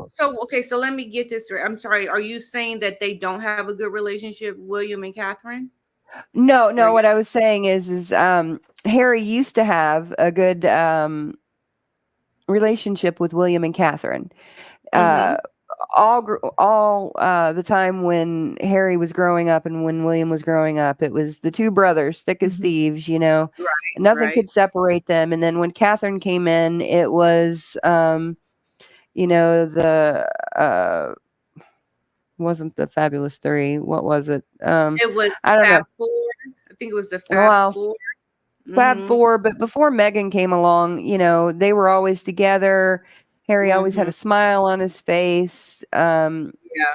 okay, so let me get this right. I'm sorry. Are you saying that they don't have a good relationship, William and Catherine? no, Or no, what I was saying is Harry used to have a good relationship with William and Catherine. mm-hmm. Uh, all the time when Harry was growing up and when William was growing up, it was the two brothers, thick as Mhm. thieves, Right, nothing right. could separate them. And then when Catherine came in, it was, the, wasn't the Fabulous Three. What was it? It was I don't know. Fab Four. I think it was the Fab Well, Four. Fab Mm-hmm. Four, but before Meghan came along, they were always together. Harry always had Mm-hmm. a smile on his face. Yeah.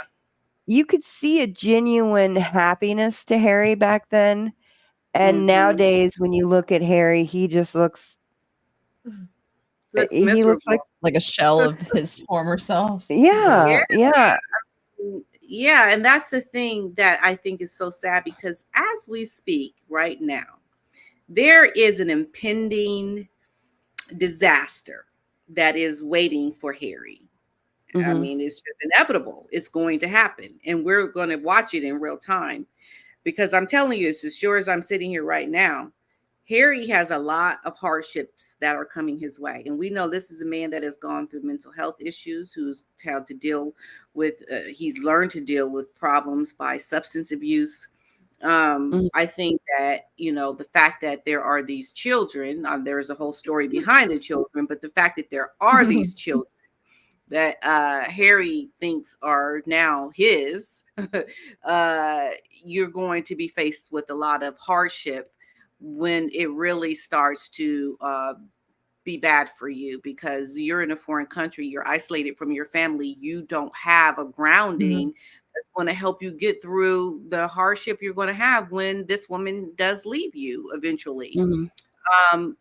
You could see a genuine happiness to Harry back then. And Mm-hmm. nowadays, when you look at Harry, he just looks, Looks he looks like, miserable. Like a shell of his former self. Yeah. Yeah. yeah, yeah. Yeah, and that's the thing that I think is so sad, because as we speak right now, there is an impending disaster that is waiting for Harry. I Mhm. mean, it's just inevitable. It's going to happen. And we're going to watch it in real time. Because I'm telling you, it's as sure as I'm sitting here right now, Harry has a lot of hardships that are coming his way. And we know this is a man that has gone through mental health issues, who's had to deal with, he's learned to deal with problems by substance abuse. Mhm. I think that, the fact that there are these children, there's a whole story behind the children, but the fact that there are these children that Harry thinks are now his, you're going to be faced with a lot of hardship when it really starts to be bad for you, because you're in a foreign country, you're isolated from your family, you don't have a grounding that's going to help you get through the hardship you're going to have when this woman does leave you eventually. Mhm.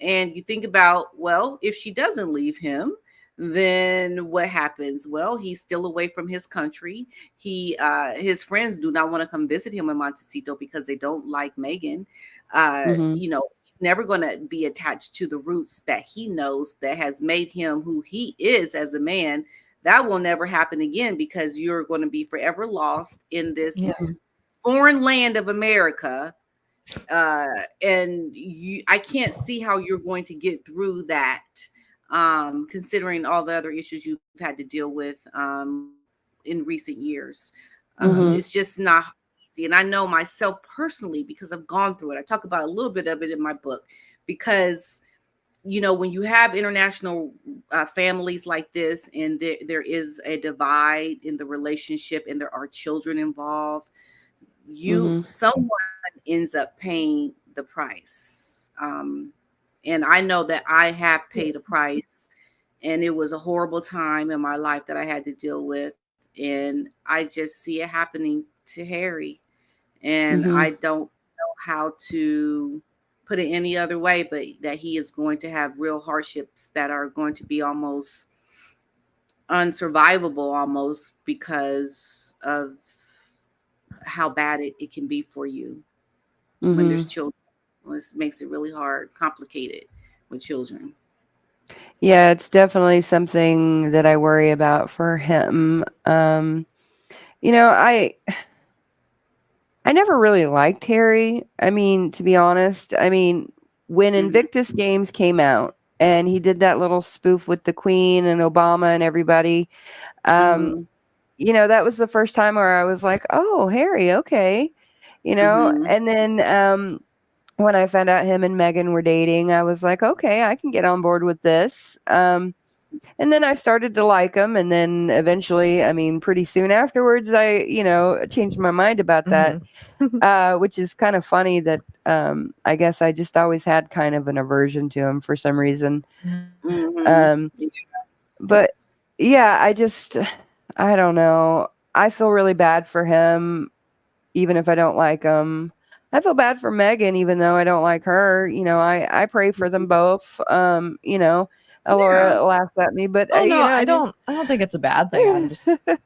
And you think about, well, if she doesn't leave him, then what happens? Well, he's still away from his country. His friends do not want to come visit him in Montecito because they don't like Meghan. Mhm. He's never going to be attached to the roots that he knows that has made him who he is as a man. That will never happen again, because you're going to be forever lost in this Yeah. foreign land of America. And I can't see how you're going to get through that, considering all the other issues you've had to deal with in recent years. Mhm. It's just not easy. And I know myself personally, because I've gone through it. I talk about a little bit of it in my book, because when you have international families like this, and there is a divide in the relationship, and there are children involved, Mhm. someone ends up paying the price. And I know that I have paid a price, and it was a horrible time in my life that I had to deal with. And I just see it happening to Harry. And Mhm. I don't know how to put it any other way, but that he is going to have real hardships that are going to be almost unsurvivable, almost, because of how bad it can be for you when there's Mhm. children. It makes it really hard, complicated with children. Yeah, it's definitely something that I worry about for him. You know, I never really liked Harry. I mean, to be honest, when Hmm. Invictus Games came out and he did that little spoof with the Queen and Obama and everybody, um, Hmm. that was the first time where I was like, "Oh, Harry, okay." Hmm. And then when I found out him and Meghan were dating, I was like, "Okay, I can get on board with this." And then I started to like him, and then eventually, pretty soon afterwards, I, changed my mind about that, which is kind of funny that I guess I just always had kind of an aversion to him for some reason. Hmm. Um, but yeah, I don't know. I feel really bad for him, even if I don't like him. I feel bad for Megan, even though I don't like her. I pray for them both. Yeah. Laura laughs at me, but Oh no, I just I don't think it's a bad thing. I'm just Yeah. I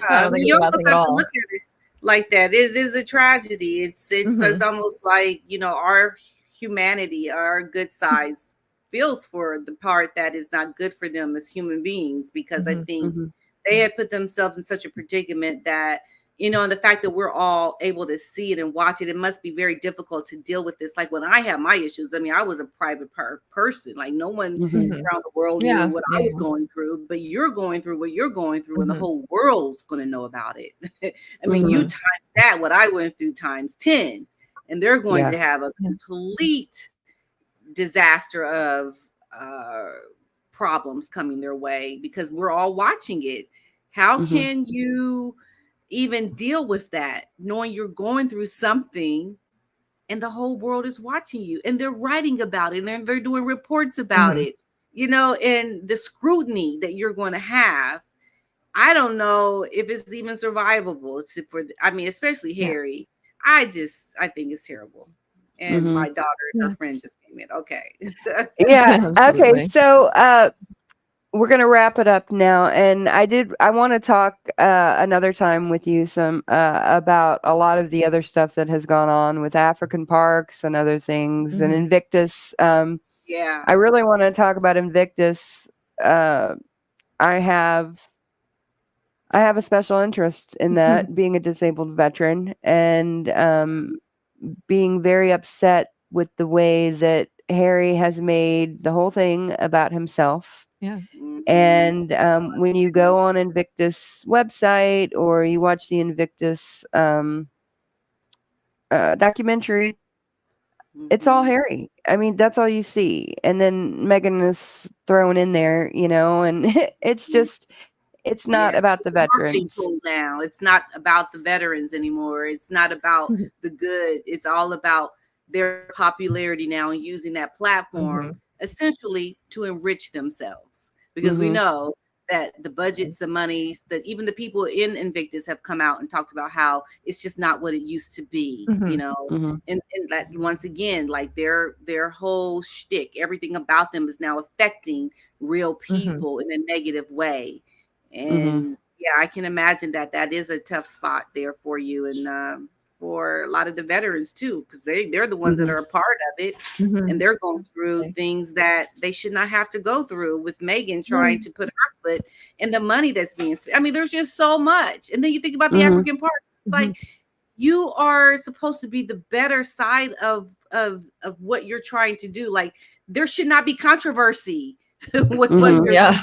I don't think mean, it's you a bad almost thing at have to all. look at it like that. It is a tragedy. It's almost like, our humanity, our good size feels for the part that is not good for them as human beings, because I Mhm. think Mhm. they have put themselves in such a predicament that, and the fact that we're all able to see it and watch it, it must be very difficult to deal with this. Like when I had my issues, I mean, I was a private person. Like no one Mhm. Mhm. around the world knew Yeah. what I Yeah. was going through, but you're going through what you're going through, and the Mhm. whole world's going to know about it. I mean, you Mhm. times that, what I went through times 10, and they're going Yeah. to have a Yeah. complete disaster of uh, problems coming their way, because we're all watching it. How Mhm. can you even deal with that, knowing you're going through something and the whole world is watching you, and they're writing about it, and they're doing reports about Mhm. it, and the scrutiny that you're going to have? I don't know if it's even survivable I mean, especially Yeah. Harry. I think it's terrible. And Mhm. my daughter and Yeah. her friend just came in. Okay. Yeah. Okay. Absolutely. So, we're gonna wrap it up now, and I want to talk another time with you some about a lot of the other stuff that has gone on with African parks and other things and Mhm. Invictus. Yeah. I really want to talk about Invictus. Uh, I have I have a special interest in that, being a disabled veteran, and being very upset with the way that Harry has made the whole thing about himself. Yeah. And when you go on Invictus website or you watch the Invictus documentary, it's all Harry. I mean, that's all you see. And then Meghan is thrown in there, and it's just, it's not about the It's a marketing veterans. tool now. It's not about the veterans anymore. It's not about the good. It's all about their popularity now and using that platform essentially to enrich themselves. Because we know that the budgets, the monies, that even the people in Invictus have come out and talked about how it's just not what it used to be, and that once again, like their whole shtick, everything about them is now affecting real people in a negative way. And yeah, I can imagine that is a tough spot there for you, and for a lot of the veterans too, because they're the ones that are a part of it, and they're going through things that they should not have to go through, with Meghan trying to put her foot in the money that's being spent. I mean, there's just so much. And then you think about the African part, it's like you are supposed to be the better side of what you're trying to do. Like, there should not be controversy with what you're doing.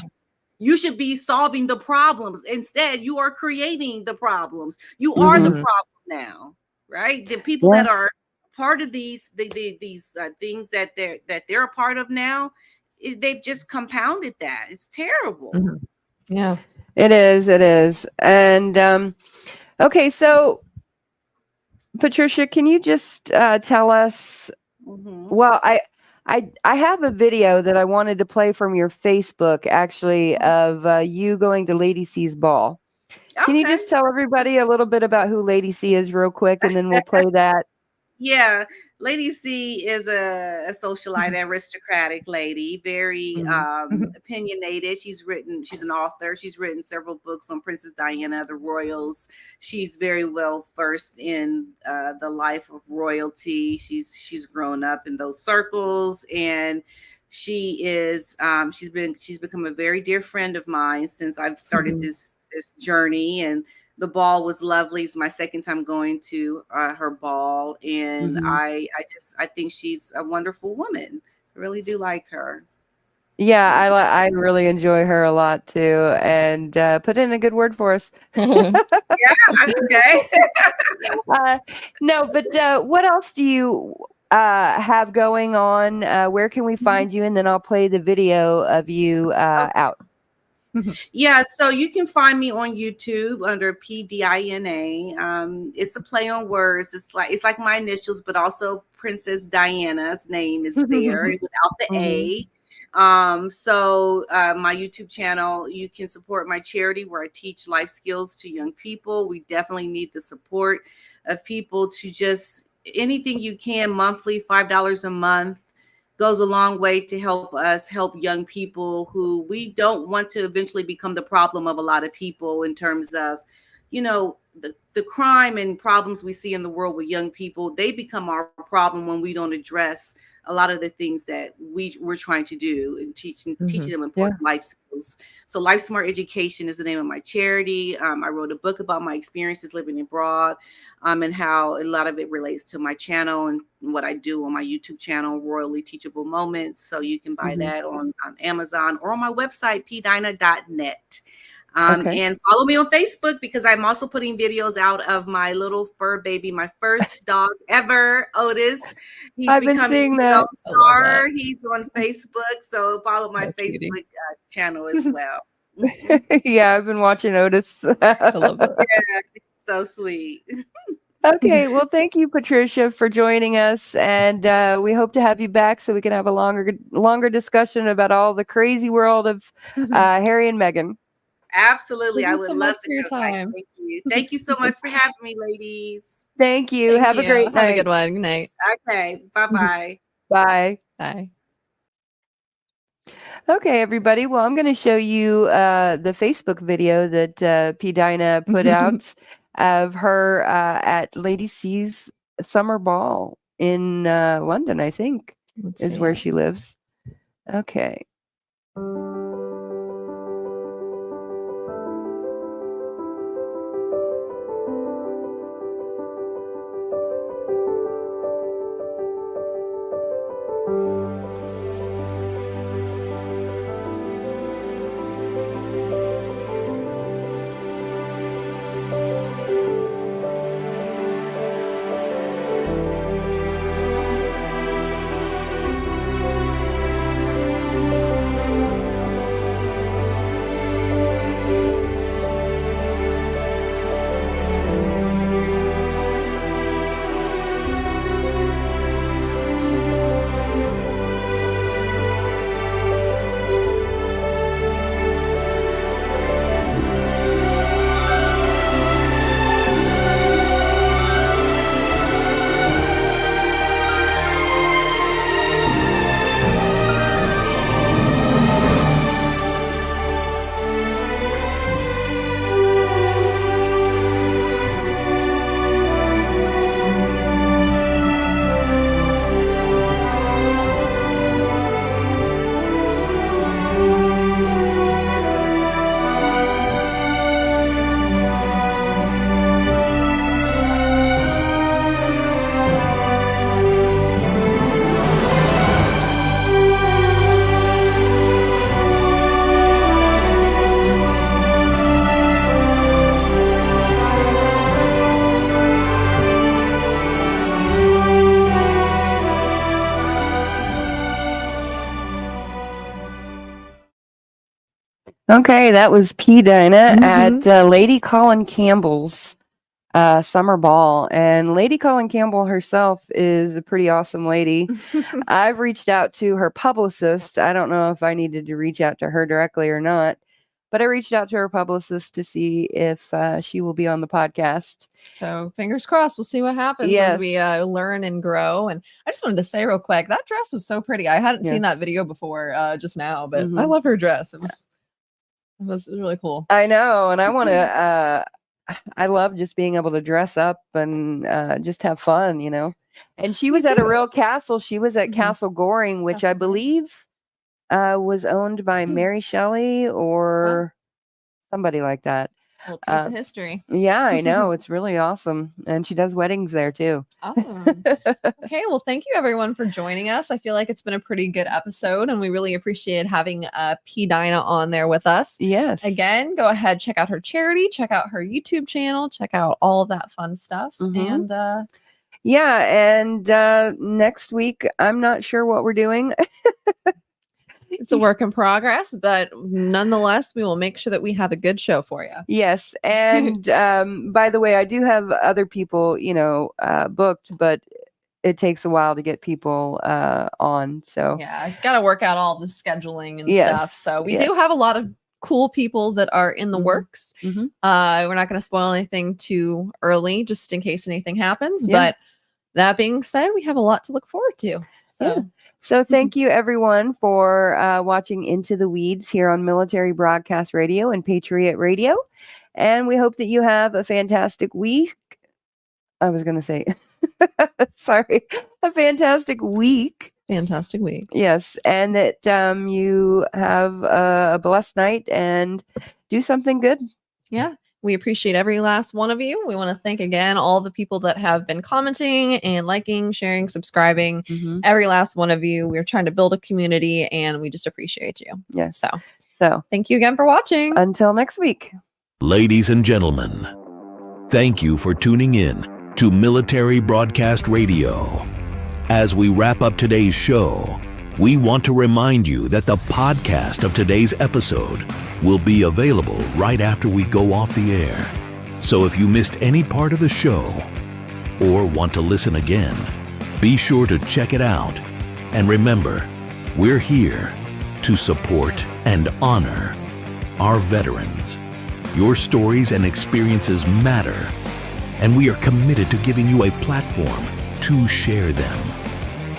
You should be solving the problems. Instead, you are creating the problems. You are the problem now, right? The people that are part of these things that they're a part of now, they've just compounded that. It's terrible. Yeah, it is. And okay, so Patricia, can you just tell us? Well, I have a video that I wanted to play from your Facebook, actually, of you going to Lady C's ball. Can you just tell everybody a little bit about who Lady C is real quick, and then we'll play that? Yeah, Lady C is a socialite, aristocratic lady, very opinionated. She's an author. She's written several books on Princess Diana, the royals. She's very well versed in the life of royalty. She's grown up in those circles, and she is she's become a very dear friend of mine since I've started this journey. And the ball was lovely. It's my second time going to her ball, and I think she's a wonderful woman. I really do like her. Yeah, I really enjoy her a lot too, and put in a good word for us. Yeah, okay. No, but what else do you have going on? Where can we find you? And then I'll play the video of you out. Yeah, so you can find me on YouTube under PDINA. It's a play on words. It's like my initials, but also Princess Diana's name is there without the A. So my YouTube channel, you can support my charity where I teach life skills to young people. We definitely need the support of people to just anything you can monthly, $5 a month goes a long way to help us help young people who we don't want to eventually become the problem of a lot of people in terms of, the crime and problems we see in the world with young people. They become our problem when we don't address a lot of the things that we're trying to do and teaching them important life skills. So Life Smart Education is the name of my charity. I wrote a book about my experiences living abroad, and how a lot of it relates to my channel and what I do on my YouTube channel, Royally Teachable Moments. So you can buy that on Amazon or on my website, pdina.net. And follow me on Facebook, because I'm also putting videos out of my little fur baby, my first dog ever, Otis. He's becoming his own star. He's on Facebook, so follow my Facebook channel as well. Yeah, I've been watching Otis. I love it. Yeah, it's so sweet. Okay, well, thank you, Patricia, for joining us, and we hope to have you back so we can have a longer discussion about all the crazy world of Harry and Meghan. Absolutely. I would so love much to for your come back. time. Thank you. Thank you so much for having me, ladies. Thank you. Thank Have you. a great night. Have a good one. Good night. Okay. Bye-bye. Bye. Bye. Okay, everybody. Well, I'm going to show you the Facebook video that PDina put out of her at Lady C's summer ball in London, I think, is where she lives. Okay. Okay, that was PDina Mhm. at Lady Colin Campbell's summer ball. And Lady Colin Campbell herself is a pretty awesome lady. I've reached out to her publicist. I don't know if I needed to reach out to her directly or not, but I reached out to her publicist to see if she will be on the podcast. So fingers crossed, we'll see what happens Yes. as we learn and grow. And I just wanted to say real quick, that dress was so pretty. I hadn't seen that Yes. video before just now, but I Mhm. love her dress. It was really cool. I know, and I want to. I love just being able to dress up and just have fun, you know. And she was at a real castle. She was at Mhm. Castle Goring, which I Castle Goring. believe was owned by Mary Shelley or somebody like that. Little piece of history. Yeah, I know. It's really awesome. And she does weddings there too. Awesome. Okay, well, thank you everyone for joining us. I feel like it's been a pretty good episode, and we really appreciate having PDina on there with us. Yes. Again, go ahead, check out her charity, check out her YouTube channel, check out all of that fun stuff. Mhm. And Yeah, and next week I'm not sure what we're doing. it's a work in progress, but nonetheless, we will make sure that we have a good show for you. Yes, and by the way, I do have other people, booked, but it takes a while to get people on. So Yeah, got to work out all the scheduling and Yes, stuff. So we yes. do have a lot of cool people that are in the Mhm. works. Mhm. We're not going to spoil anything too early, just in case anything happens. Yeah. But that being said, we have a lot to look forward to. So. Yeah. So thank you everyone for watching Into the Weeds here on Military Broadcast Radio and Patriot Radio. And we hope that you have a fantastic week. I was going to say, sorry, a fantastic week. Fantastic week. Yes. And that you have a blessed night and do something good. Yeah. We appreciate every last one of you. We want to thank again all the people that have been commenting and liking, sharing, subscribing. Mhm. Every last one of you. We're trying to build a community and we just appreciate you. Yes. So thank you again for watching. Until next week. Ladies and gentlemen, thank you for tuning in to Military Broadcast Radio. As we wrap up today's show, we want to remind you that the podcast of today's episode will be available right after we go off the air. So if you missed any part of the show or want to listen again, be sure to check it out. And remember, we're here to support and honor our veterans. Your stories and experiences matter, and we are committed to giving you a platform to share them.